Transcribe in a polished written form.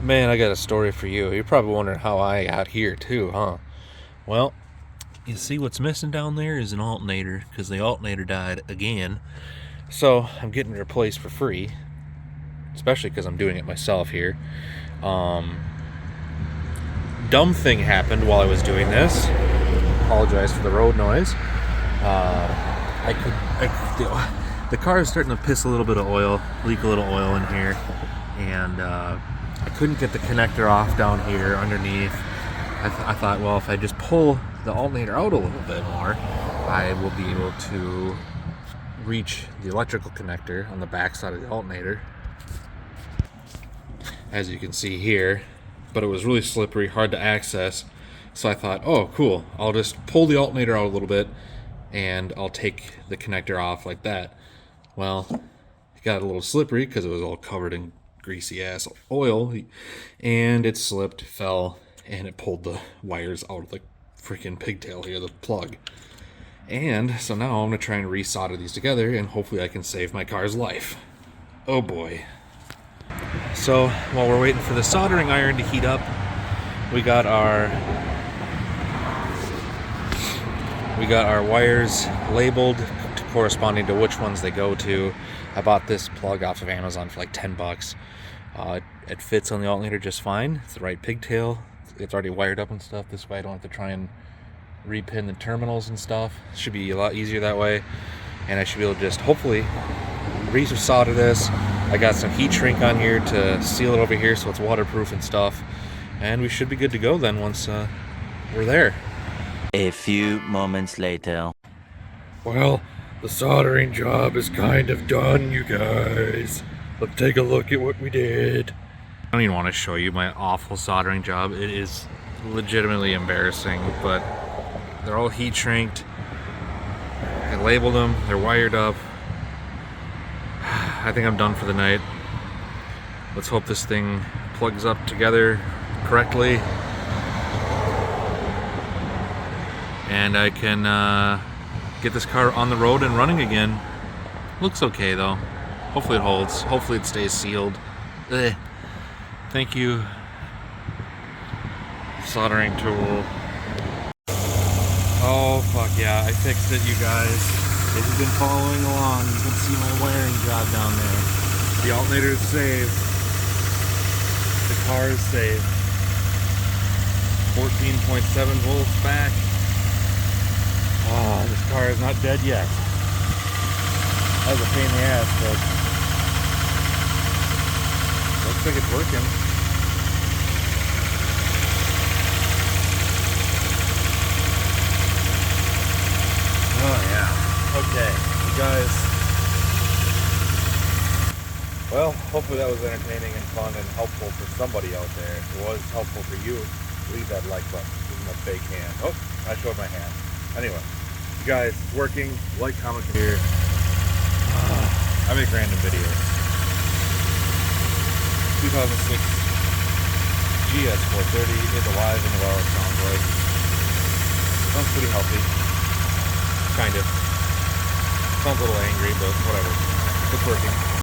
Man, I got a story for you. You're probably wondering how I got here too, huh? Well, you see what's missing down there is an alternator, because the alternator died again. So I'm getting it replaced for free, especially because I'm doing it myself here. Dumb thing happened while I was doing this. Apologize for the road noise. The car is starting to piss a little bit of oil, leak a little oil in here, and I couldn't get the connector off down here underneath. I thought, well, if I just pull the alternator out a little bit more, I will be able to reach the electrical connector on the back side of the alternator, as you can see here. But it was really slippery, hard to access, so I thought, oh cool, I'll just pull the alternator out a little bit and I'll take the connector off like that. Well, it got a little slippery because it was all covered in greasy ass oil, and it slipped, fell, and it pulled the wires out of the freaking pigtail here, the plug. And so now I'm gonna try and resolder these together, and hopefully I can save my car's life. Oh boy. So while we're waiting for the soldering iron to heat up, we got our wires labeled corresponding to which ones they go to. I bought this plug off of Amazon for like 10 bucks. It fits on the alternator just fine. It's the right pigtail. It's already wired up and stuff. This way I don't have to try and repin the terminals and stuff. It should be a lot easier that way. And I should be able to just hopefully re-solder this. I got some heat shrink on here to seal it over here so it's waterproof and stuff. And we should be good to go then once we're there. A few moments later. Well, the soldering job is kind of done, you guys. Let's take a look at what we did. I don't even want to show you my awful soldering job. It is legitimately embarrassing, but they're all heat shrinked. I labeled them, they're wired up. I think I'm done for the night. Let's hope this thing plugs up together correctly, and I can get this car on the road and running again. Looks okay though. Hopefully it holds. Hopefully it stays sealed. Ugh. Thank you, soldering tool. Oh fuck yeah, I fixed it, you guys. If you've been following along, you can see my wiring job down there. The alternator is saved. The car is saved. 14.7 volts back. Oh, this car is not dead yet. That was a pain in the ass, but looks like it's working. Oh yeah. Okay, you guys. Well, hopefully that was entertaining and fun and helpful for somebody out there. If it was helpful for you, leave that like button. This is my fake hand. Oh, I showed my hand. Anyway, you guys, it's working. Like, comment here. I make random videos. 2006 GS430 is alive and well, it sounds like. Sounds pretty healthy. Kind of. Sounds a little angry, but whatever. It's working.